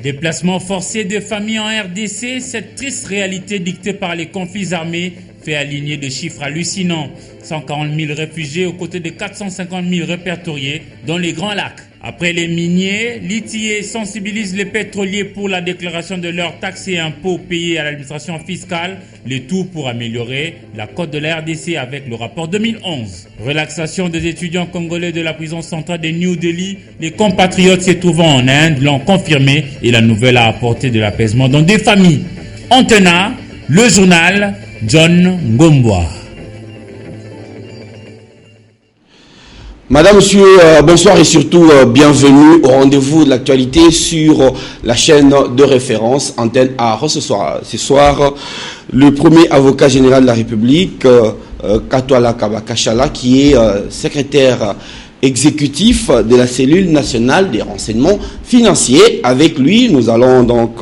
Déplacement forcé de familles en RDC, cette triste réalité dictée par les conflits armés fait aligner des chiffres hallucinants. 140 000 réfugiés aux côtés de 450 000 répertoriés dans les Grands Lacs. Après les miniers, l'ITIE sensibilise les pétroliers pour la déclaration de leurs taxes et impôts payés à l'administration fiscale, le tout pour améliorer la cote de la RDC avec le rapport 2011. Relaxation des étudiants congolais de la prison centrale de New Delhi, les compatriotes se trouvant en Inde l'ont confirmé et la nouvelle a apporté de l'apaisement dans des familles. Antena, le journal, John Ngomboa. Madame, monsieur, bonsoir et surtout bienvenue au rendez-vous de l'actualité sur la chaîne de référence Antenne A. Ce soir, le premier avocat général de la République, Katwala Kabakachala, qui est secrétaire exécutif de la cellule nationale des renseignements financiers. Avec lui, nous allons donc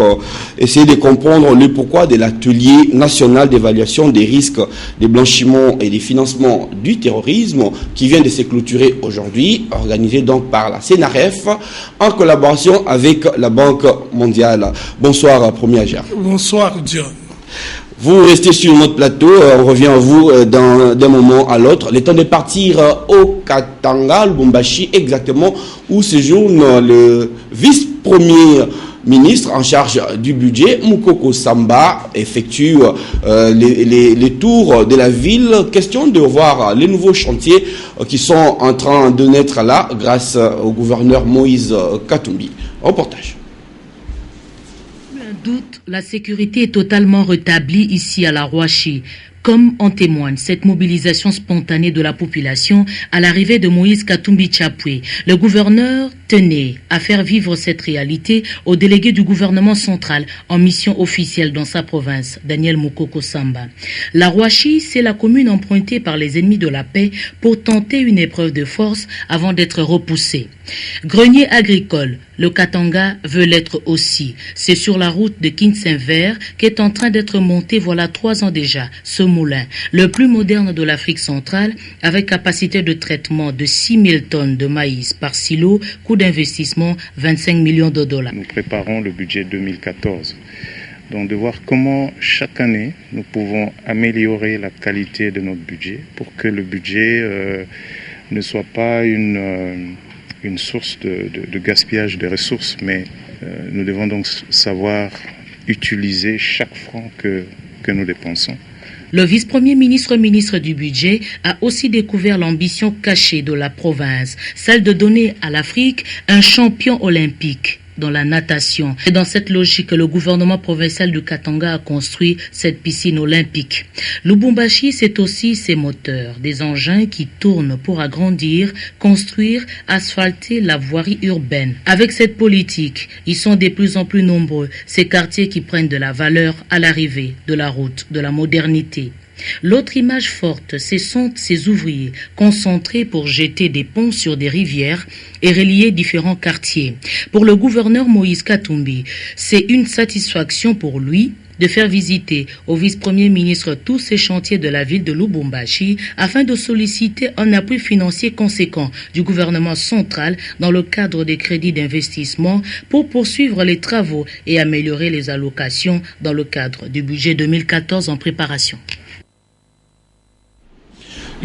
essayer de comprendre le pourquoi de l'atelier national d'évaluation des risques de blanchiment et des financements du terrorisme qui vient de se clôturer aujourd'hui, organisé donc par la CNRF en collaboration avec la Banque mondiale. Bonsoir, premier agent. Bonsoir, John. Vous restez sur notre plateau, on revient à vous d'un moment à l'autre. Le temps de partir au Katanga, Lubumbashi, exactement, où séjourne le vice-premier ministre en charge du budget, Mukoko Samba, effectue les tours de la ville. Question de voir les nouveaux chantiers qui sont en train de naître là, grâce au gouverneur Moïse Katumbi. Reportage. Doute, la sécurité est totalement rétablie ici à la Rouachi, comme en témoigne cette mobilisation spontanée de la population à l'arrivée de Moïse Katumbi Chapwe. Le gouverneur tenait à faire vivre cette réalité aux délégués du gouvernement central en mission officielle dans sa province, Daniel Mukoko Samba. La Rouachi, c'est la commune empruntée par les ennemis de la paix pour tenter une épreuve de force avant d'être repoussée. Grenier agricole, le Katanga veut l'être aussi. C'est sur la route de Kinsaint-Vert qu'est en train d'être monté voilà 3 ans déjà ce moulin, le plus moderne de l'Afrique centrale, avec capacité de traitement de 6 000 tonnes de maïs par silo, coût d'investissement 25 millions de dollars. Nous préparons le budget 2014. Donc de voir comment chaque année nous pouvons améliorer la qualité de notre budget pour que le budget ne soit pas une source de gaspillage de ressources, mais nous devons donc savoir utiliser chaque franc que nous dépensons. Le vice-premier ministre du budget a aussi découvert l'ambition cachée de la province, celle de donner à l'Afrique un champion olympique dans la natation. C'est dans cette logique que le gouvernement provincial du Katanga a construit cette piscine olympique. Lubumbashi, c'est aussi ses moteurs, des engins qui tournent pour agrandir, construire, asphalter la voirie urbaine. Avec cette politique, ils sont de plus en plus nombreux, ces quartiers qui prennent de la valeur à l'arrivée de la route, de la modernité. L'autre image forte, ce sont ces ouvriers concentrés pour jeter des ponts sur des rivières et relier différents quartiers. Pour le gouverneur Moïse Katumbi, c'est une satisfaction pour lui de faire visiter au vice-premier ministre tous ces chantiers de la ville de Lubumbashi afin de solliciter un appui financier conséquent du gouvernement central dans le cadre des crédits d'investissement pour poursuivre les travaux et améliorer les allocations dans le cadre du budget 2014 en préparation.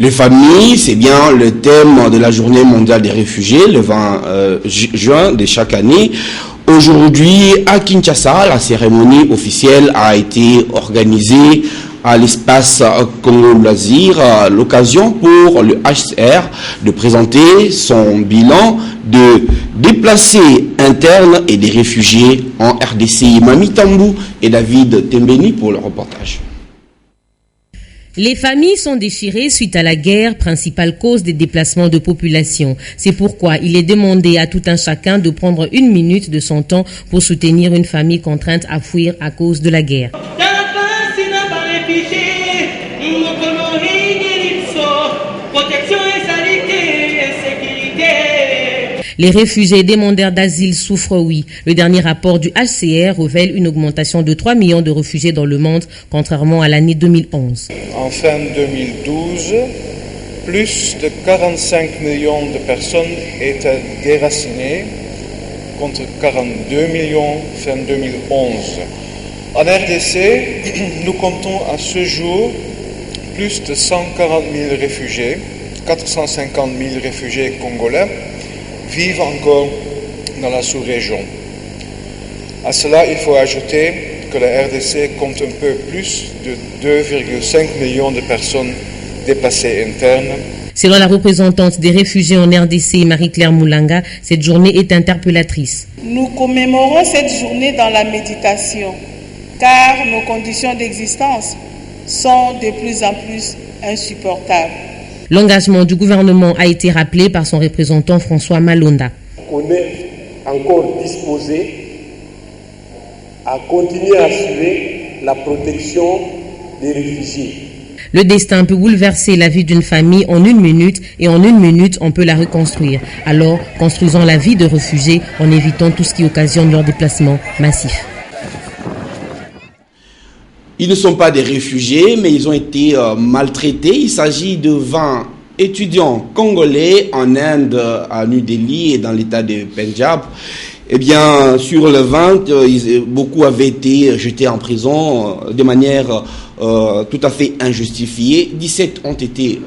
Les familles, c'est bien le thème de la journée mondiale des réfugiés, le 20 juin de chaque année. Aujourd'hui, à Kinshasa, la cérémonie officielle a été organisée à l'espace Congo Loisir, l'occasion pour le HCR de présenter son bilan de déplacés internes et des réfugiés en RDC. Mami Tambou et David Tembeni pour le reportage. Les familles sont déchirées suite à la guerre, principale cause des déplacements de population. C'est pourquoi il est demandé à tout un chacun de prendre 1 minute de son temps pour soutenir une famille contrainte à fuir à cause de la guerre. Les réfugiés et demandeurs d'asile souffrent, oui. Le dernier rapport du HCR révèle une augmentation de 3 millions de réfugiés dans le monde, contrairement à l'année 2011. En fin 2012, plus de 45 millions de personnes étaient déracinées, contre 42 millions fin 2011. En RDC, nous comptons à ce jour plus de 140 000 réfugiés, 450 000 réfugiés congolais vivent encore dans la sous-région. À cela, il faut ajouter que la RDC compte un peu plus de 2,5 millions de personnes déplacées internes. Selon la représentante des réfugiés en RDC, Marie-Claire Moulanga, cette journée est interpellatrice. Nous commémorons cette journée dans la méditation, car nos conditions d'existence sont de plus en plus insupportables. L'engagement du gouvernement a été rappelé par son représentant François Malonda. On est encore disposé à continuer à assurer la protection des réfugiés. Le destin peut bouleverser la vie d'une famille en 1 minute et en 1 minute, on peut la reconstruire. Alors, construisons la vie de réfugiés en évitant tout ce qui occasionne leur déplacement massif. Ils ne sont pas des réfugiés, mais ils ont été maltraités. Il s'agit de 20 étudiants congolais en Inde, à New Delhi et dans l'état de Punjab. Eh bien, sur le 20, beaucoup avaient été jetés en prison de manière tout à fait injustifiée. 17 ont été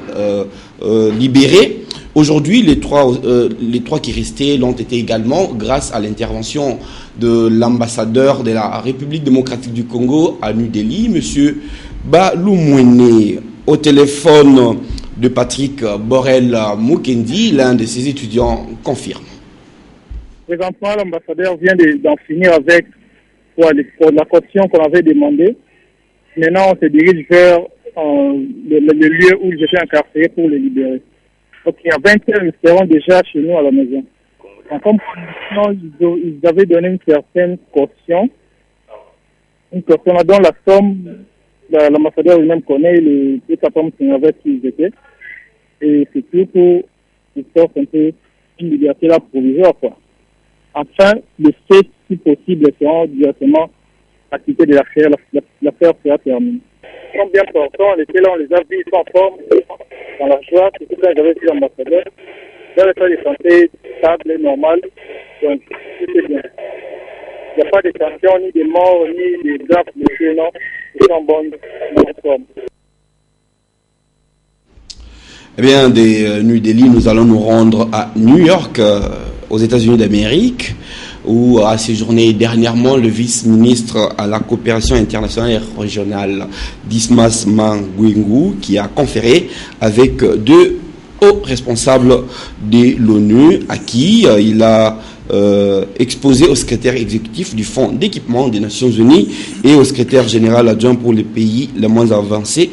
libérés. Aujourd'hui, les trois qui restaient l'ont été également grâce à l'intervention de l'ambassadeur de la République démocratique du Congo à New Delhi, M. Balumwene. Au téléphone de Patrick Borel Mukendi, l'un de ses étudiants confirme. Présentement, l'ambassadeur vient d'en finir avec la caution qu'on avait demandée. Maintenant, on se dirige vers le lieu où ils étaient incarcérés pour les libérer. Donc, il y a 20 heures, nous serons déjà chez nous à la maison. En comme condition, ils avaient donné une certaine caution. Une caution dont la somme, l'ambassadeur lui-même connaît les hommes avec qui ils étaient. Et c'est tout pour qu'ils sortent un peu une liberté là provisoire, quoi. Enfin, le fait, si possible, seront directement acquittés de l'affaire. L'affaire sera terminée. Ils sont bien portants, on était là, on les a vus, ils sont en forme, dans la joie, c'est tout ça, j'avais vu l'ambassadeur. Dans l'état de santé stable et normal, donc tout est bien. Il n'y a pas de tension, ni de morts, ni de graves blessés, non. Ils sont en forme. Eh bien, de New Delhi, nous allons nous rendre à New York, aux États-Unis d'Amérique, où a séjourné dernièrement le vice-ministre à la coopération internationale et régionale, Dismas Mangwengu, qui a conféré avec 2 hauts responsables de l'ONU, à qui il a exposé au secrétaire exécutif du Fonds d'équipement des Nations Unies et au secrétaire général adjoint pour les pays les moins avancés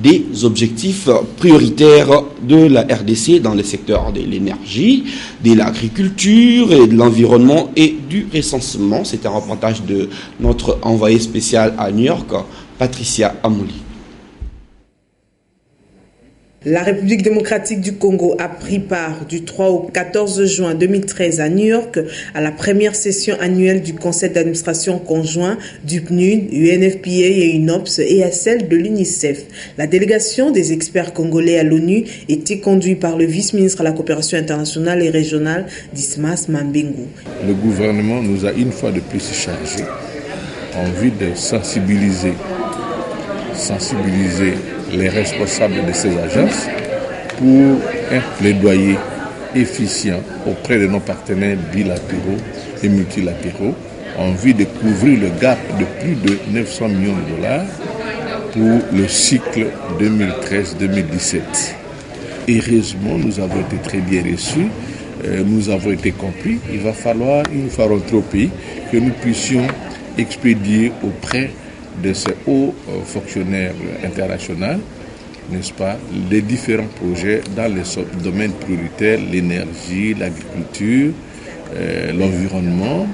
des objectifs prioritaires de la RDC dans les secteurs de l'énergie, de l'agriculture et de l'environnement et du recensement. C'est un reportage de notre envoyé spécial à New York, Patricia Amouli. La République démocratique du Congo a pris part du 3 au 14 juin 2013 à New York à la première session annuelle du Conseil d'administration conjoint du PNUD, UNFPA et UNOPS et à celle de l'UNICEF. La délégation des experts congolais à l'ONU était conduite par le vice-ministre à la coopération internationale et régionale, Dismas Mangwengu. Le gouvernement nous a une fois de plus chargé en vue de sensibiliser les responsables de ces agences pour un plaidoyer efficient auprès de nos partenaires bilatéraux et multilatéraux en vue de couvrir le gap de plus de 900 millions de dollars pour le cycle 2013-2017. Heureusement, nous avons été très bien reçus, nous avons été compris. Il va falloir, une fois rentrés au pays, que nous puissions expédier auprès de ces hauts fonctionnaires internationaux, n'est-ce pas, les différents projets dans les domaines prioritaires, l'énergie, l'agriculture, l'environnement,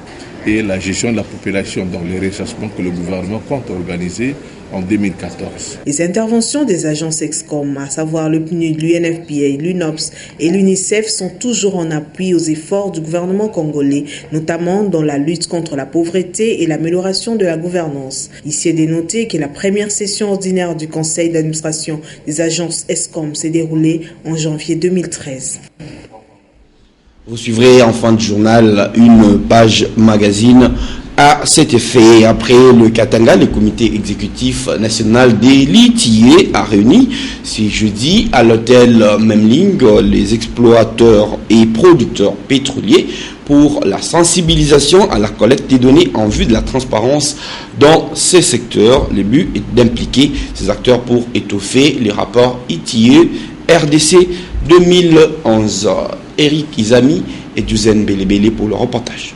et la gestion de la population, dans les recensements que le gouvernement compte organiser en 2014. Les interventions des agences EXCOM, à savoir le PNUD, l'UNFPA, l'UNOPS et l'UNICEF, sont toujours en appui aux efforts du gouvernement congolais, notamment dans la lutte contre la pauvreté et l'amélioration de la gouvernance. Ici est dénoté que la première session ordinaire du conseil d'administration des agences EXCOM s'est déroulée en janvier 2013. Vous suivrez en fin de journal une page magazine à cet effet. Après le Katanga, le comité exécutif national des litiers a réuni ce jeudi à l'hôtel Memling les exploiteurs et producteurs pétroliers pour la sensibilisation à la collecte des données en vue de la transparence dans ces secteurs. Le but est d'impliquer ces acteurs pour étoffer les rapports ITIE RDC 2011. Eric Izami et Duzen Belebele pour le reportage.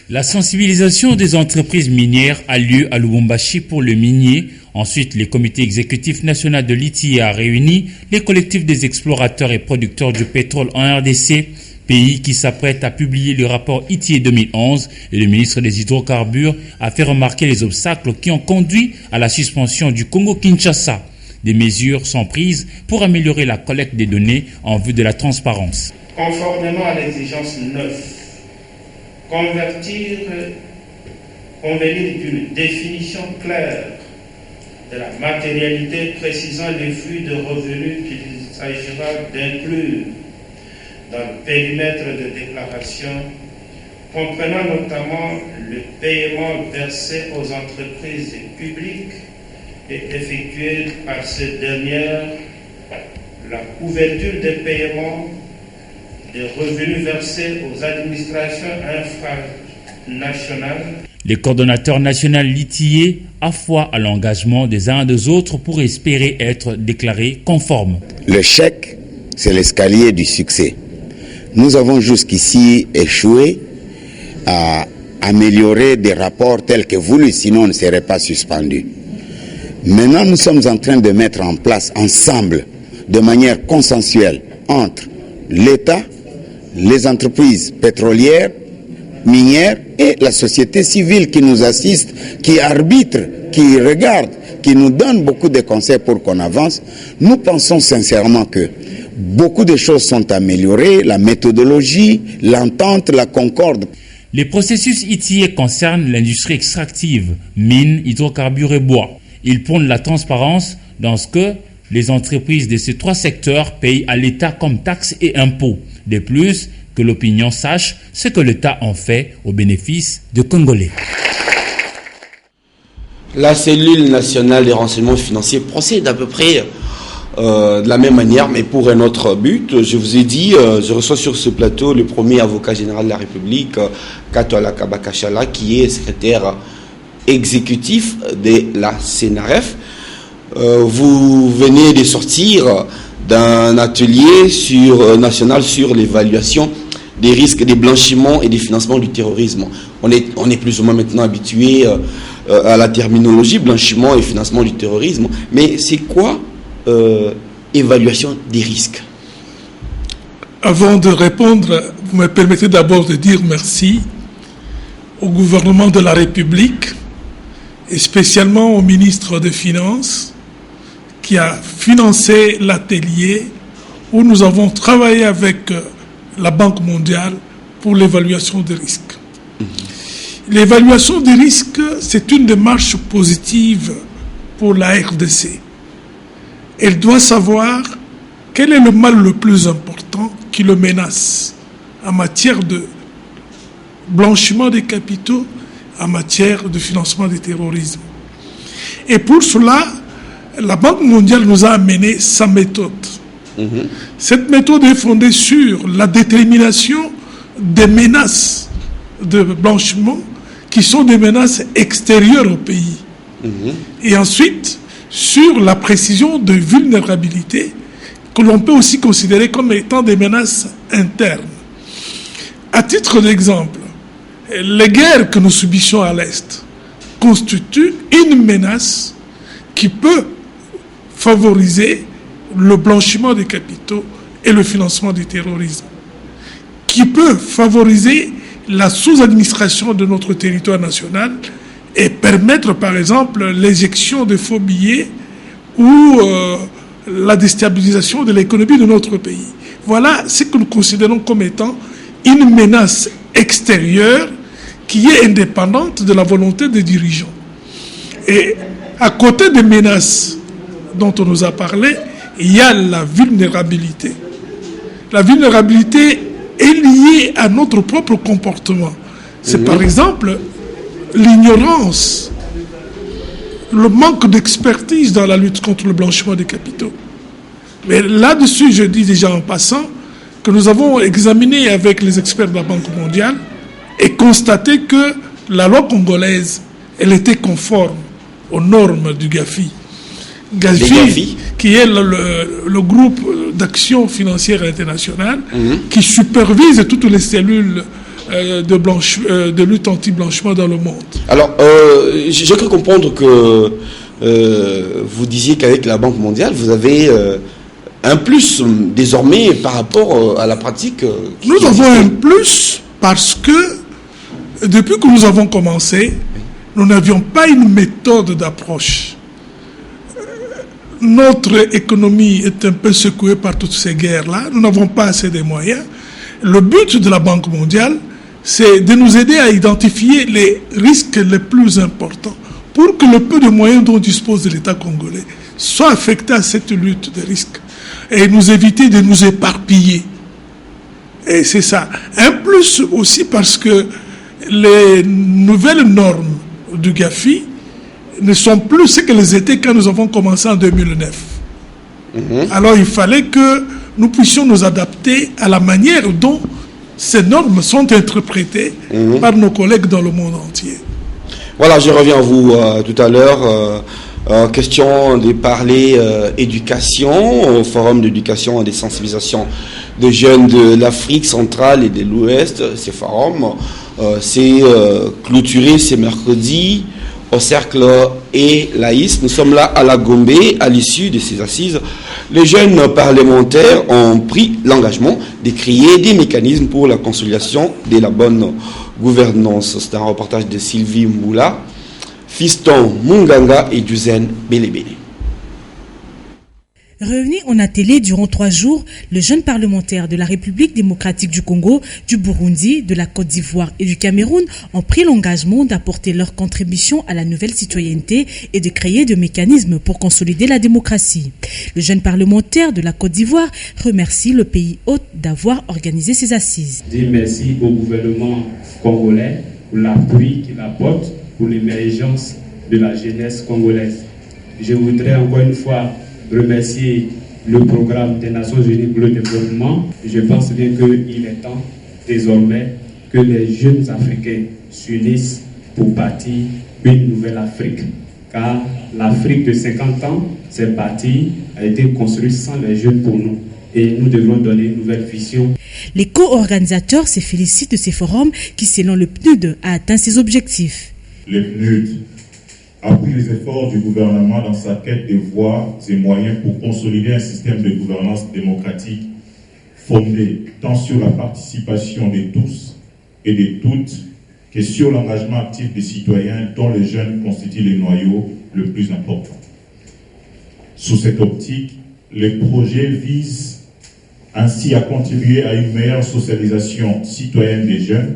La sensibilisation des entreprises minières a lieu à Lubumbashi pour le minier. Ensuite, le comité exécutif national de l'ITIE a réuni les collectifs des explorateurs et producteurs du pétrole en RDC, pays qui s'apprête à publier le rapport ITIE 2011, et le ministre des Hydrocarbures a fait remarquer les obstacles qui ont conduit à la suspension du Congo-Kinshasa. Des mesures sont prises pour améliorer la collecte des données en vue de la transparence. Conformément à l'exigence 9, convenir d'une définition claire de la matérialité précisant les flux de revenus qu'il s'agira d'inclure dans le périmètre de déclaration, comprenant notamment le paiement versé aux entreprises publiques et effectué par ces dernières, la couverture des paiements des revenus versés aux administrations infranationales. Les coordonnateurs nationaux litiés a foi à l'engagement des uns et des autres pour espérer être déclarés conformes. Le chèque, c'est l'escalier du succès. Nous avons jusqu'ici échoué à améliorer des rapports tels que voulus, sinon on ne serait pas suspendu. Maintenant, nous sommes en train de mettre en place ensemble, de manière consensuelle, entre l'État, les entreprises pétrolières, minières et la société civile qui nous assiste, qui arbitre, qui regarde, qui nous donne beaucoup de conseils pour qu'on avance. Nous pensons sincèrement que beaucoup de choses sont améliorées, la méthodologie, l'entente, la concorde. Les processus ITIE concernent l'industrie extractive, mines, hydrocarbures et bois. Ils prônent la transparence dans ce que les entreprises de ces trois secteurs payent à l'État comme taxes et impôts. De plus, que l'opinion sache ce que l'État en fait au bénéfice des Congolais. La cellule nationale des renseignements financiers procède à peu près de la même manière, mais pour un autre but. Je vous ai dit, je reçois sur ce plateau le premier avocat général de la République, Katoala Kabakashala, qui est secrétaire exécutif de la CNRF. Vous venez de sortir d'un atelier national sur l'évaluation des risques des blanchiments et des financements du terrorisme. On est plus ou moins maintenant habitué à la terminologie blanchiment et financement du terrorisme. Mais c'est quoi évaluation des risques? Avant de répondre, vous me permettez d'abord de dire merci au gouvernement de la République et spécialement au ministre des Finances qui a financé l'atelier où nous avons travaillé avec la Banque mondiale pour l'évaluation des risques. L'évaluation des risques, c'est une démarche positive pour la RDC. Elle doit savoir quel est le mal le plus important qui le menace en matière de blanchiment des capitaux, en matière de financement du terrorisme. Et pour cela, la Banque mondiale nous a amené sa méthode. Cette méthode est fondée sur la détermination des menaces de blanchiment qui sont des menaces extérieures au pays. Et ensuite, sur la précision de vulnérabilité que l'on peut aussi considérer comme étant des menaces internes. À titre d'exemple, les guerres que nous subissons à l'Est constituent une menace qui peut favoriser le blanchiment des capitaux et le financement du terrorisme, qui peut favoriser la sous-administration de notre territoire national et permettre par exemple l'éjection de faux billets ou la déstabilisation de l'économie de notre pays. Voilà ce que nous considérons comme étant une menace extérieure qui est indépendante de la volonté des dirigeants. Et à côté des menaces dont on nous a parlé, il y a la vulnérabilité. La vulnérabilité est liée à notre propre comportement. C'est par exemple l'ignorance, le manque d'expertise dans la lutte contre le blanchiment des capitaux. Mais là-dessus, je dis déjà en passant que nous avons examiné avec les experts de la Banque mondiale et constaté que la loi congolaise, elle était conforme aux normes du GAFI. GAFI, qui est le groupe d'action financière internationale qui supervise toutes les cellules de lutte anti-blanchiment dans le monde. Alors, j'ai cru comprendre que vous disiez qu'avec la Banque mondiale, vous avez un plus désormais par rapport à la pratique. Nous avons un plus parce que depuis que nous avons commencé, nous n'avions pas une méthode d'approche. Notre économie est un peu secouée par toutes ces guerres-là. Nous n'avons pas assez de moyens. Le but de la Banque mondiale, c'est de nous aider à identifier les risques les plus importants pour que le peu de moyens dont dispose l'État congolais soit affecté à cette lutte des risques et nous éviter de nous éparpiller. Et c'est ça. Un plus aussi parce que les nouvelles normes du GAFI ne sont plus ce qu'elles étaient quand nous avons commencé en 2009. Alors il fallait que nous puissions nous adapter à la manière dont ces normes sont interprétées par nos collègues dans le monde entier. Voilà, je reviens à vous tout à l'heure. Question de parler éducation, au forum d'éducation et de sensibilisation des jeunes de l'Afrique centrale et de l'Ouest. Ce forum c'est clôturé ce mercredi au Cercle et Laïs. Nous sommes là à la Gombe, à l'issue de ces assises. Les jeunes parlementaires ont pris l'engagement de créer des mécanismes pour la consolidation de la bonne gouvernance. C'est un reportage de Sylvie Mboula, Fiston Munganga et Duzen Belebele. Réunis en atelier durant 3 jours, les jeunes parlementaires de la République démocratique du Congo, du Burundi, de la Côte d'Ivoire et du Cameroun ont pris l'engagement d'apporter leur contribution à la nouvelle citoyenneté et de créer des mécanismes pour consolider la démocratie. Le jeune parlementaire de la Côte d'Ivoire remercie le pays hôte d'avoir organisé ces assises. Je dis merci au gouvernement congolais pour l'appui qu'il apporte pour l'émergence de la jeunesse congolaise. Je voudrais encore une fois remercier le programme des Nations Unies pour le développement. Je pense bien qu'il est temps désormais que les jeunes Africains s'unissent pour bâtir une nouvelle Afrique. Car l'Afrique de 50 ans, c'est bâtie, a été construite sans les jeunes pour nous. Et nous devons donner une nouvelle vision. Les co-organisateurs se félicitent de ces forums qui, selon le PNUD, a atteint ses objectifs. Le PNUD appuie les efforts du gouvernement dans sa quête de voies et moyens pour consolider un système de gouvernance démocratique fondé tant sur la participation de tous et de toutes que sur l'engagement actif des citoyens dont les jeunes constituent le noyau le plus important. Sous cette optique, les projets visent ainsi à contribuer à une meilleure socialisation citoyenne des jeunes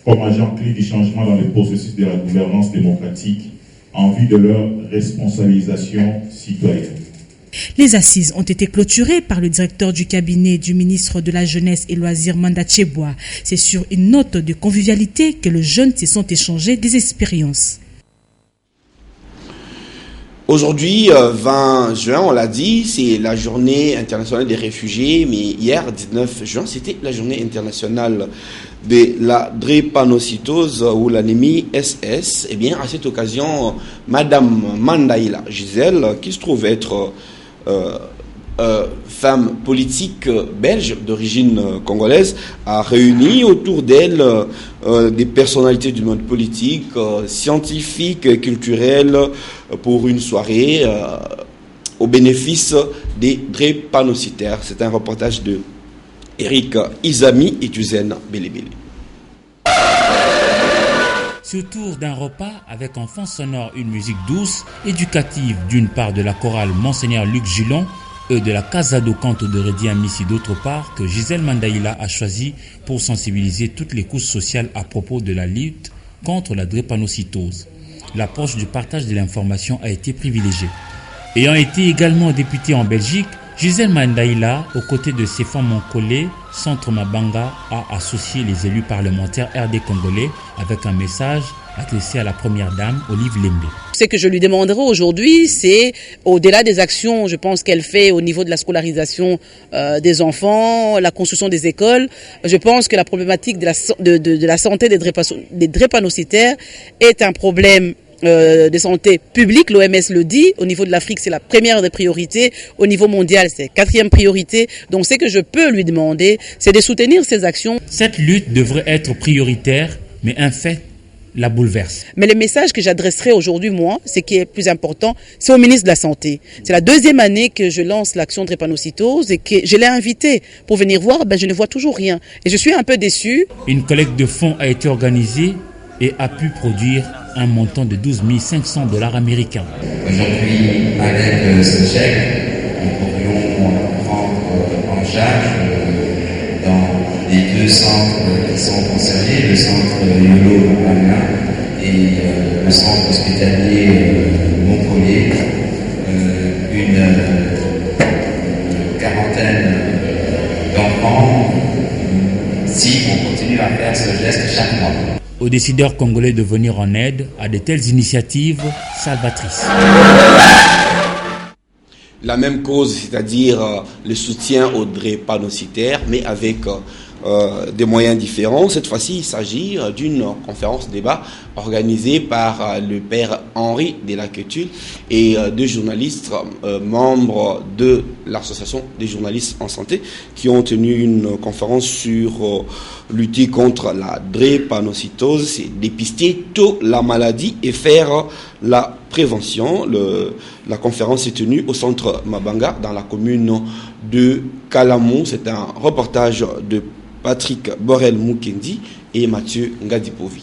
comme agent clé du changement dans le processus de la gouvernance démocratique en vue de leur responsabilisation citoyenne. Les assises ont été clôturées par le directeur du cabinet du ministre de la Jeunesse et Loisirs Manda Tcheboa. C'est sur une note de convivialité que les jeunes se sont échangés des expériences. Aujourd'hui, 20 juin, on l'a dit, c'est la journée internationale des réfugiés, mais hier, 19 juin, c'était la journée internationale de la drépanocytose ou l'anémie SS. Eh bien, à cette occasion, Madame Mandaïla Gisèle, qui se trouve être femme politique belge d'origine congolaise, a réuni autour d'elle des personnalités du monde politique, scientifiques, culturelles, pour une soirée au bénéfice des drépanocytaires. C'est un reportage de Eric Izami et Duzen Belebele. C'est autour d'un repas avec en fond sonore une musique douce, éducative d'une part de la chorale Monseigneur Luc Gillon et de la Casa do Canto de Redi Amissi d'autre part que Gisèle Mandaïla a choisi pour sensibiliser toutes les couches sociales à propos de la lutte contre la drépanocytose. L'approche du partage de l'information a été privilégiée. Ayant été également députée en Belgique, Gisèle Mandaïla, aux côtés de Stéphane Moncolé, Centre Mabanga, a associé les élus parlementaires RD congolais avec un message adressé à la première dame, Olive Lembe. Ce que je lui demanderai aujourd'hui, c'est, au-delà des actions, je pense qu'elle fait au niveau de la scolarisation des enfants, la construction des écoles, je pense que la problématique de la santé des drépanocytaires est un problème de santé publique, l'OMS le dit, au niveau de l'Afrique c'est la première des priorités, au niveau mondial c'est la quatrième priorité, donc ce que je peux lui demander c'est de soutenir ces actions. Cette lutte devrait être prioritaire, mais un fait la bouleverse. Mais le message que j'adresserai aujourd'hui, moi, ce qui est plus important, c'est au ministre de la Santé. C'est la deuxième année que je lance l'action drépanocytose et que je l'ai invité pour venir voir, je ne vois toujours rien. Et je suis un peu déçu. Une collecte de fonds a été organisée et a pu produire un montant de 12 500 $ américains. Aujourd'hui, avec ce chèque, nous pourrions prendre en charge dans les deux centres qui sont concernés, le centre Yolo-Manga et le centre hospitalier Montpellier, une quarantaine d'enfants, si on continue à faire ce geste chaque mois. Aux décideurs congolais de venir en aide à de telles initiatives salvatrices. La même cause, c'est-à-dire le soutien aux drépanocytaires, mais avec des moyens différents. Cette fois-ci, il s'agit d'une conférence débat organisée par le père Henri Delaquetul et deux journalistes membres de l'association des journalistes en santé qui ont tenu une conférence sur lutter contre la drépanocytose, c'est dépister tôt la maladie et faire la prévention. La conférence est tenue au centre Mabanga dans la commune de Kalamou. C'est un reportage de Patrick Borel-Mukendi et Mathieu Ngadipovi.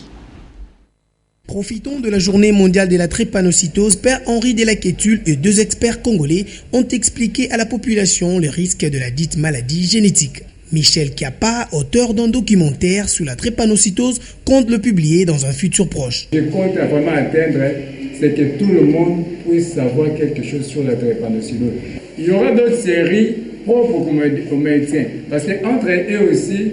Profitons de la journée mondiale de la drépanocytose. Père Henri Delaquetul et deux experts congolais ont expliqué à la population les risques de la dite maladie génétique. Michel Kiapa, auteur d'un documentaire sur la drépanocytose, compte le publier dans un futur proche. Je compte vraiment atteindre, c'est que tout le monde puisse savoir quelque chose sur la drépanocytose. Il y aura d'autres séries propres aux médecins, parce qu'entre eux aussi,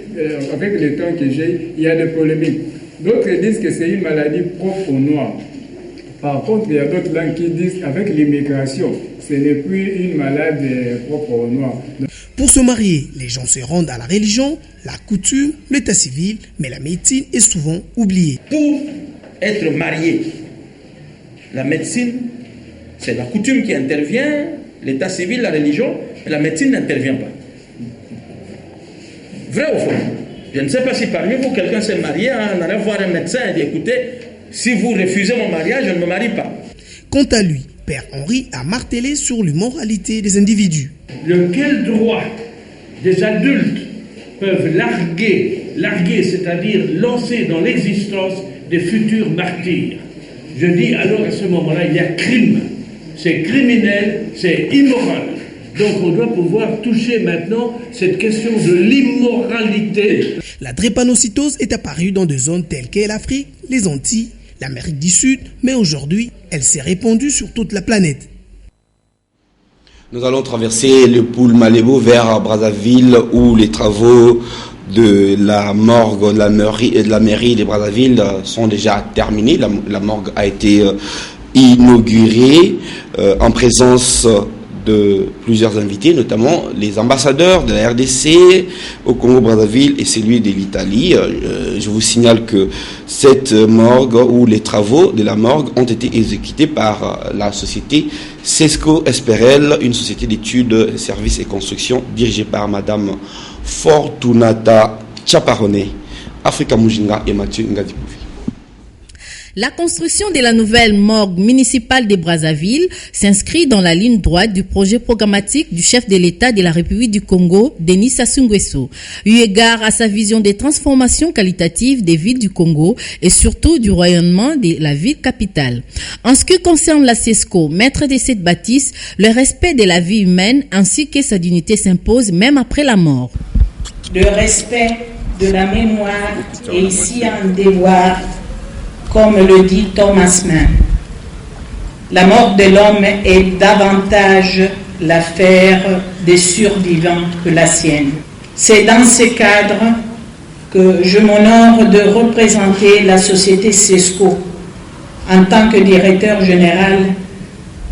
avec le temps que j'ai, il y a des polémiques. D'autres disent que c'est une maladie propre aux Noirs. Par contre, il y a d'autres langues qui disent qu'avec l'immigration, ce n'est plus une maladie propre aux Noirs. Pour se marier, les gens se rendent à la religion, la coutume, l'état civil, mais la médecine est souvent oubliée. Pour être marié, la médecine, c'est la coutume qui intervient, l'état civil, la religion, mais la médecine n'intervient pas. Vrai ou faux? Je ne sais pas si parmi vous, quelqu'un s'est marié, en allant voir un médecin et dit, écoutez, si vous refusez mon mariage, je ne me marie pas. Quant à lui, Père Henri a martelé sur l'immoralité des individus. Quel droit des adultes peuvent larguer, c'est-à-dire lancer dans l'existence des futurs martyrs? Je dis alors à ce moment-là, il y a crime. C'est criminel, c'est immoral. Donc on doit pouvoir toucher maintenant cette question de l'immoralité. La drépanocytose est apparue dans des zones telles que l'Afrique, les Antilles, l'Amérique du Sud, mais aujourd'hui, elle s'est répandue sur toute la planète. Nous allons traverser le Poul Malébo vers Brazzaville où les travaux de la morgue de la mairie de Brazzaville sont déjà terminés. La morgue a été inaugurée en présence de plusieurs invités, notamment les ambassadeurs de la RDC au Congo-Brazzaville et celui de l'Italie. Je vous signale que cette morgue ou les travaux de la morgue ont été exécutés par la société Sesco Esperel, une société d'études, services et construction dirigée par Madame Fortunata Chaparone, Africa Mujinga et Mathieu Ngadipovi. La construction de la nouvelle morgue municipale de Brazzaville s'inscrit dans la ligne droite du projet programmatique du chef de l'État de la République du Congo, Denis Sassou Nguesso, eu égard à sa vision des transformations qualitatives des villes du Congo et surtout du rayonnement de la ville capitale. En ce qui concerne la CESCO, maître de cette bâtisse, le respect de la vie humaine ainsi que sa dignité s'impose même après la mort. Le respect de la mémoire est ici un devoir, comme le dit Thomas Mann. La mort de l'homme est davantage l'affaire des survivants que la sienne. C'est dans ce cadre que je m'honore de représenter la société CESCO en tant que directeur général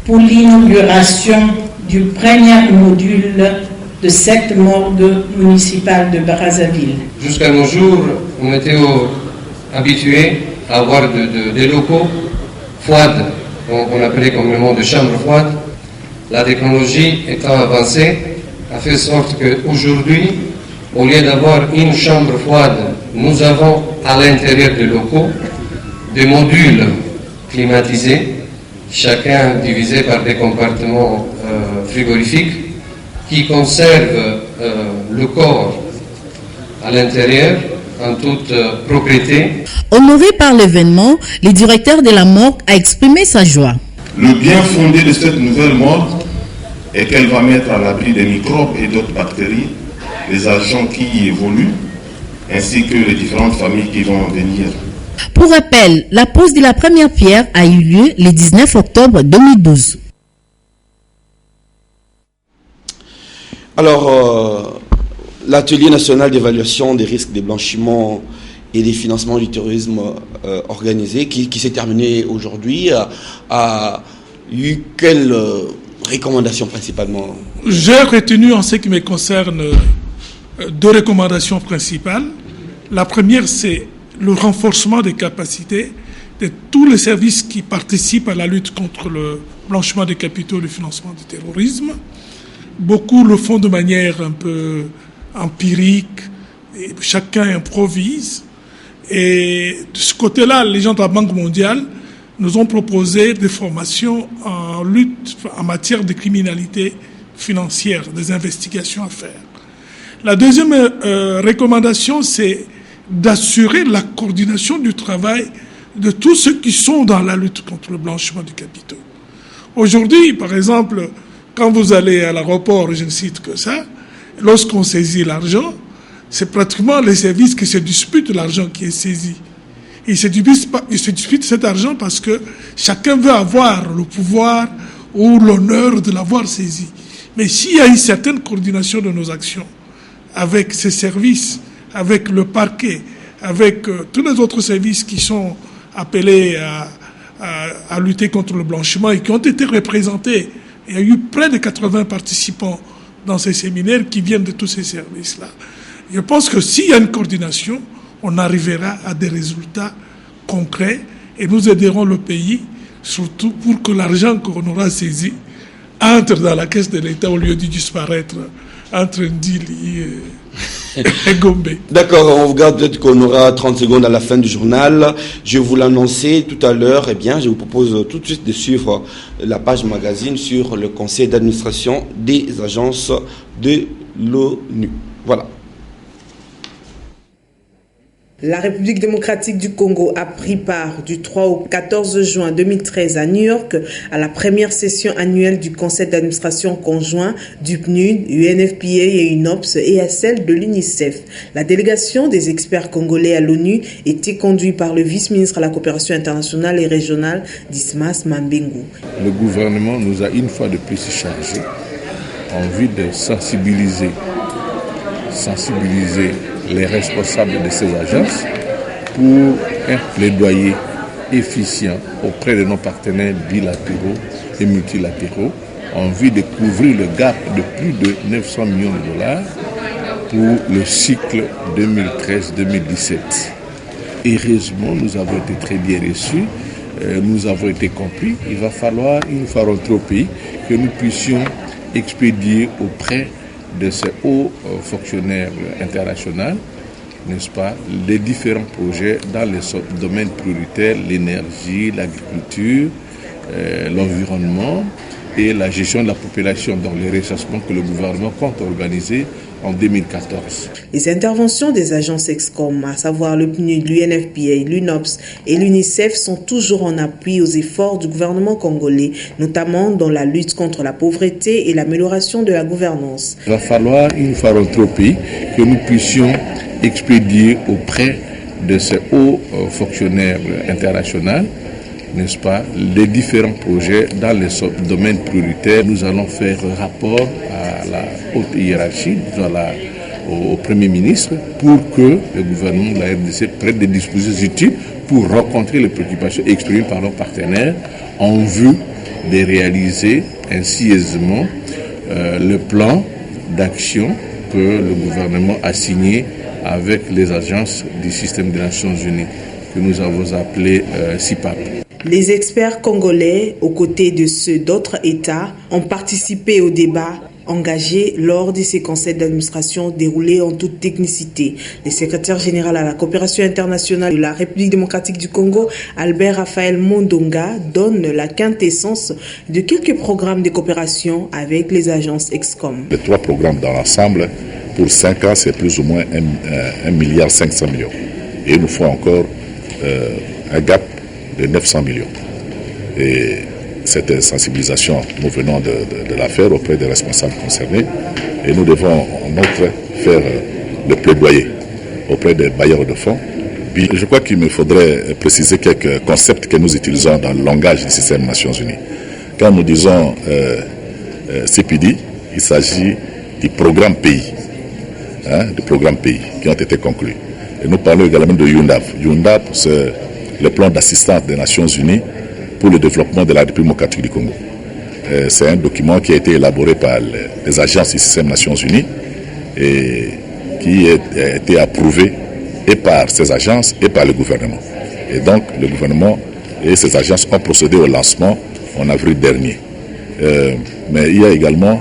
pour l'inauguration du premier module de cette morgue municipale de Brazzaville. Jusqu'à nos jours, on était habitués à avoir des locaux froides, on appelait communément de chambres froides. La technologie étant avancée a fait sorte qu'aujourd'hui, au lieu d'avoir une chambre froide, nous avons à l'intérieur des locaux des modules climatisés, chacun divisé par des compartiments frigorifiques qui conservent le corps à l'intérieur en toute propriété. Honoré par l'événement, le directeur de la morgue a exprimé sa joie. Le bien fondé de cette nouvelle morgue est qu'elle va mettre à l'abri des microbes et d'autres bactéries les agents qui y évoluent, ainsi que les différentes familles qui vont venir. Pour rappel, la pose de la première pierre a eu lieu le 19 octobre 2012. Alors, l'atelier national d'évaluation des risques des blanchiments et des financements du terrorisme organisé, qui s'est terminé aujourd'hui, a eu quelles recommandations principalement? J'ai retenu en ce qui me concerne 2 recommandations principales. La première, c'est le renforcement des capacités de tous les services qui participent à la lutte contre le blanchiment des capitaux et le financement du terrorisme. Beaucoup le font de manière un peu empirique, et chacun improvise. Et de ce côté-là, les gens de la Banque mondiale nous ont proposé des formations en lutte en matière de criminalité financière, des investigations à faire. La deuxième recommandation, c'est d'assurer la coordination du travail de tous ceux qui sont dans la lutte contre le blanchiment du capitaux. Aujourd'hui, par exemple, quand vous allez à l'aéroport, je ne cite que ça, lorsqu'on saisit l'argent, c'est pratiquement les services qui se disputent l'argent qui est saisi. Ils se disputent cet argent parce que chacun veut avoir le pouvoir ou l'honneur de l'avoir saisi. Mais s'il y a une certaine coordination de nos actions avec ces services, avec le parquet, avec tous les autres services qui sont appelés à lutter contre le blanchiment et qui ont été représentés, il y a eu près de 80 participants dans ces séminaires qui viennent de tous ces services-là. Je pense que s'il y a une coordination, on arrivera à des résultats concrets et nous aiderons le pays, surtout pour que l'argent qu'on aura saisi entre dans la caisse de l'État au lieu de disparaître entre Ndili et Gombe. D'accord, on regarde peut-être qu'on aura 30 secondes à la fin du journal. Je vous l'annonçais tout à l'heure, eh bien, je vous propose tout de suite de suivre la page magazine sur le conseil d'administration des agences de l'ONU. Voilà. La République démocratique du Congo a pris part du 3 au 14 juin 2013 à New York à la première session annuelle du conseil d'administration conjoint du PNUD, UNFPA et UNOPS et à celle de l'UNICEF. La délégation des experts congolais à l'ONU était conduite par le vice-ministre à la coopération internationale et régionale, Dismas Mambengu. Le gouvernement nous a une fois de plus chargé en vue de sensibiliser les responsables de ces agences pour un plaidoyer efficient auprès de nos partenaires bilatéraux et multilatéraux en vue de couvrir le gap de plus de 900 millions de dollars pour le cycle 2013-2017. Heureusement, nous avons été très bien reçus, nous avons été compris. Il va falloir, une fois rentrés au pays, que nous puissions expédier auprès de ces hauts fonctionnaires internationaux n'est-ce pas, les différents projets dans les domaines prioritaires, l'énergie, l'agriculture, l'environnement et la gestion de la population, dans les recensements que le gouvernement compte organiser en 2014. Les interventions des agences EXCOM, à savoir le PNUD, l'UNFPA, l'UNOPS et l'UNICEF, sont toujours en appui aux efforts du gouvernement congolais, notamment dans la lutte contre la pauvreté et l'amélioration de la gouvernance. Il va falloir, une fois rentrés au pays, que nous puissions expédier auprès de ces hauts fonctionnaires internationaux, n'est-ce pas, les différents projets dans les domaines prioritaires. Nous allons faire rapport à la haute hiérarchie, au Premier ministre, pour que le gouvernement de la RDC prenne des dispositions utiles pour rencontrer les préoccupations exprimées par nos partenaires en vue de réaliser ainsi aisément le plan d'action que le gouvernement a signé avec les agences du système des Nations Unies, que nous avons appelé CIPAP. Les experts congolais, aux côtés de ceux d'autres États, ont participé au débat engagé lors de ces conseils d'administration déroulés en toute technicité. Le secrétaire général à la coopération internationale de la République démocratique du Congo, Albert Raphaël Mondonga, donne la quintessence de quelques programmes de coopération avec les agences EXCOM. Les 3 programmes dans l'ensemble, pour 5 ans, c'est plus ou moins 1,5 milliard. Et il nous faut encore un gap de 900 millions. Et cette sensibilisation, nous venons de la faire auprès des responsables concernés et nous devons en outre faire le plaidoyer auprès des bailleurs de fonds. Puis, je crois qu'il me faudrait préciser quelques concepts que nous utilisons dans le langage du système des Nations Unies. Quand nous disons CPD, il s'agit du programme pays, des programmes pays qui ont été conclus. Et nous parlons également de UNDAP. UNDAP, c'est le plan d'assistance des Nations Unies pour le développement de la République démocratique du Congo. C'est un document qui a été élaboré par les agences du système des Nations Unies et qui a été approuvé et par ces agences et par le gouvernement. Et donc, le gouvernement et ces agences ont procédé au lancement en avril dernier. Mais il y a également,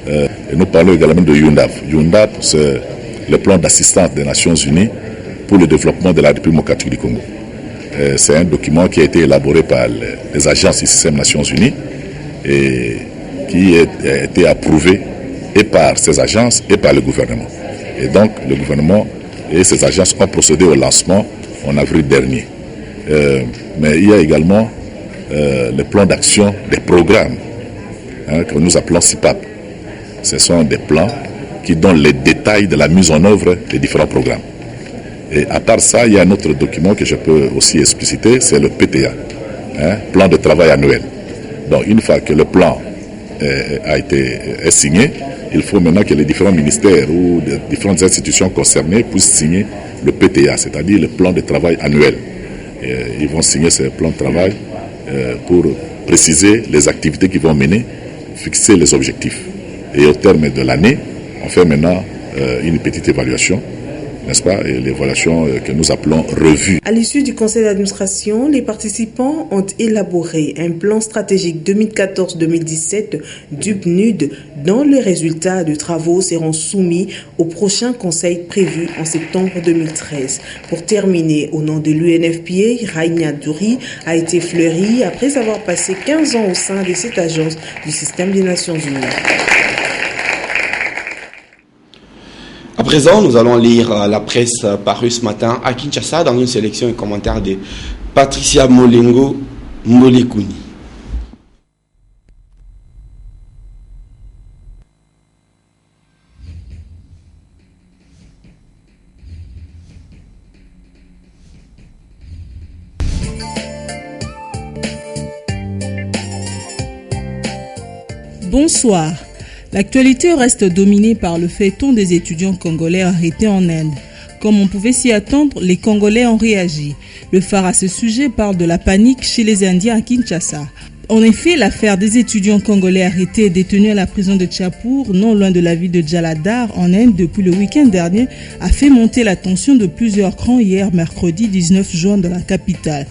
et nous parlons également de UNDAP. UNDAP, c'est le plan d'assistance des Nations Unies pour le développement de la République démocratique du Congo. C'est un document qui a été élaboré par les agences du système des Nations Unies et qui a été approuvé et par ces agences et par le gouvernement. Et donc, le gouvernement et ces agences ont procédé au lancement en avril dernier. Mais il y a également le plan d'action des programmes que nous appelons CIPAP. Ce sont des plans qui donnent les détails de la mise en œuvre des différents programmes. Et à part ça, il y a un autre document que je peux aussi expliciter, c'est le PTA, plan de travail annuel. Donc une fois que le plan est signé, il faut maintenant que les différents ministères ou les différentes institutions concernées puissent signer le PTA, c'est-à-dire le plan de travail annuel. Et ils vont signer ce plan de travail pour préciser les activités qu'ils vont mener, fixer les objectifs. Et au terme de l'année, on fait maintenant une petite évaluation, n'est-ce pas, et l'évaluation que nous appelons revue. À l'issue du conseil d'administration, les participants ont élaboré un plan stratégique 2014-2017 du PNUD dont les résultats de travaux seront soumis au prochain conseil prévu en septembre 2013. Pour terminer, au nom de l'UNFPA, Raïnia Douri a été fleurie après avoir passé 15 ans au sein de cette agence du système des Nations Unies. À présent, nous allons lire la presse parue ce matin à Kinshasa dans une sélection et commentaire de Patricia Molengo Molekuni. Bonsoir. L'actualité reste dominée par le feuilleton des étudiants congolais arrêtés en Inde. Comme on pouvait s'y attendre, les Congolais ont réagi. Le phare à ce sujet parle de la panique chez les Indiens à Kinshasa. En effet, l'affaire des étudiants congolais arrêtés et détenus à la prison de Tchapour, non loin de la ville de Jaladhar, en Inde, depuis le week-end dernier, a fait monter la tension de plusieurs crans hier, mercredi 19 juin, dans la capitale.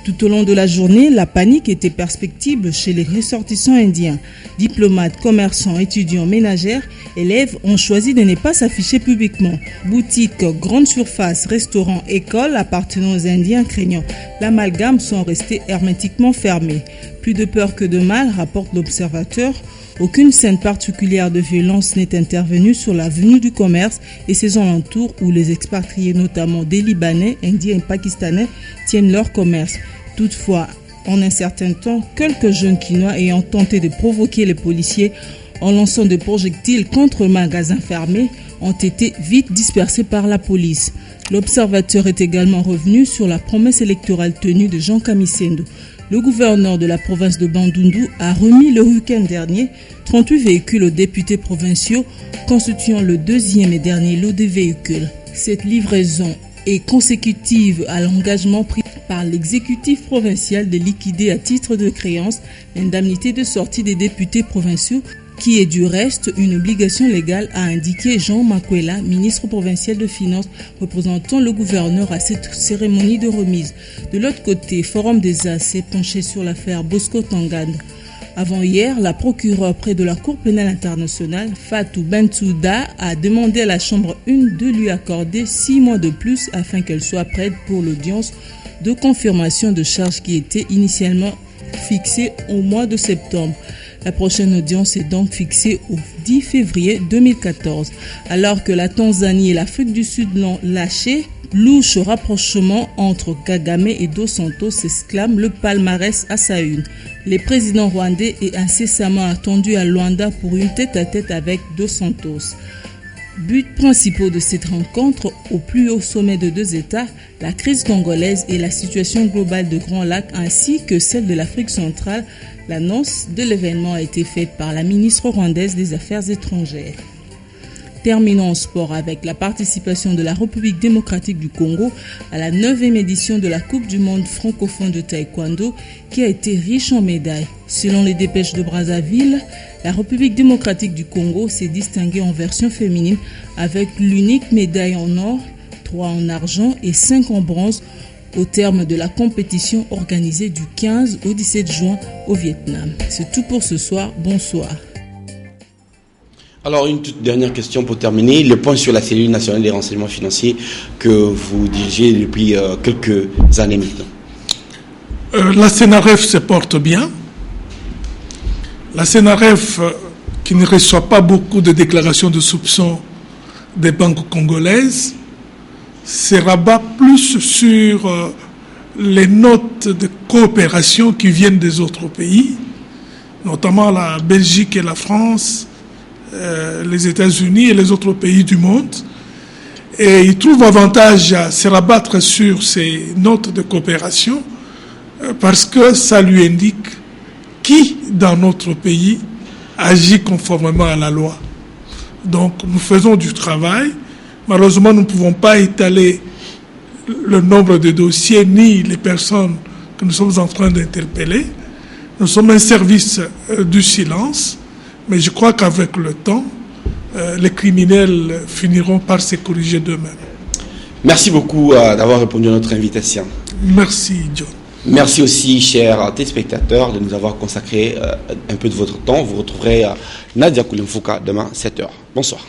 Tout au long de la journée, la panique était perceptible chez les ressortissants indiens. Diplomates, commerçants, étudiants, ménagères élèves ont choisi de ne pas s'afficher publiquement. Boutiques, grandes surfaces, restaurants, écoles appartenant aux Indiens craignant l'amalgame sont restés hermétiquement fermés. Plus de peur que de mal, rapporte l'observateur. Aucune scène particulière de violence n'est intervenue sur l'avenue du commerce et ses alentours où les expatriés, notamment des Libanais, Indiens et Pakistanais, tiennent leur commerce. Toutefois, en un certain temps, quelques jeunes Quinois ayant tenté de provoquer les policiers en lançant des projectiles contre le magasin fermé ont été vite dispersés par la police. L'observateur est également revenu sur la promesse électorale tenue de Jean Kamisendo. Le gouverneur de la province de Bandundu a remis le week-end dernier 38 véhicules aux députés provinciaux, constituant le deuxième et dernier lot des véhicules. Cette livraison est consécutive à l'engagement pris par l'exécutif provincial de liquider à titre de créance l'indemnité de sortie des députés provinciaux, qui est du reste une obligation légale, a indiqué Jean Makwela, ministre provincial de Finances, représentant le gouverneur à cette cérémonie de remise. De l'autre côté, Forum des As s'est penché sur l'affaire Bosco Tangane. Avant-hier, la procureure près de la Cour pénale internationale, Fatou Bensouda, a demandé à la Chambre 1 de lui accorder 6 mois de plus afin qu'elle soit prête pour l'audience de confirmation de charges qui était initialement fixée au mois de septembre. La prochaine audience est donc fixée au 10 février 2014. Alors que la Tanzanie et l'Afrique du Sud l'ont lâché, louche rapprochement entre Kagame et Dos Santos s'exclame le palmarès à sa une. Le président rwandais est incessamment attendu à Luanda pour une tête-à-tête avec Dos Santos. Buts principaux de cette rencontre au plus haut sommet de deux États, la crise congolaise et la situation globale de Grand Lac ainsi que celle de l'Afrique centrale. L'annonce de l'événement a été faite par la ministre rwandaise des Affaires étrangères. Terminons en sport avec la participation de la République démocratique du Congo à la 9e édition de la Coupe du monde francophone de taekwondo qui a été riche en médailles. Selon les dépêches de Brazzaville, la République démocratique du Congo s'est distinguée en version féminine avec l'unique médaille en or, 3 en argent et 5 en bronze au terme de la compétition organisée du 15 au 17 juin au Vietnam. C'est tout pour ce soir. Bonsoir. Alors, une toute dernière question pour terminer. Le point sur la cellule nationale des renseignements financiers que vous dirigez depuis quelques années maintenant. La CNRF se porte bien. La CNRF, qui ne reçoit pas beaucoup de déclarations de soupçons des banques congolaises, se rabat plus sur les notes de coopération qui viennent des autres pays, notamment la Belgique et la France, les États-Unis et les autres pays du monde. Et ils trouvent avantage à se rabattre sur ces notes de coopération parce que ça lui indique qui, dans notre pays, agit conformément à la loi. Donc, nous faisons du travail. Malheureusement, nous ne pouvons pas étaler le nombre de dossiers ni les personnes que nous sommes en train d'interpeller. Nous sommes un service du silence, mais je crois qu'avec le temps, les criminels finiront par se corriger d'eux-mêmes. Merci beaucoup d'avoir répondu à notre invitation. Merci, John. Merci aussi, chers téléspectateurs, de nous avoir consacré un peu de votre temps. Vous retrouverez Nadia Koulimfouka demain, 7h. Bonsoir.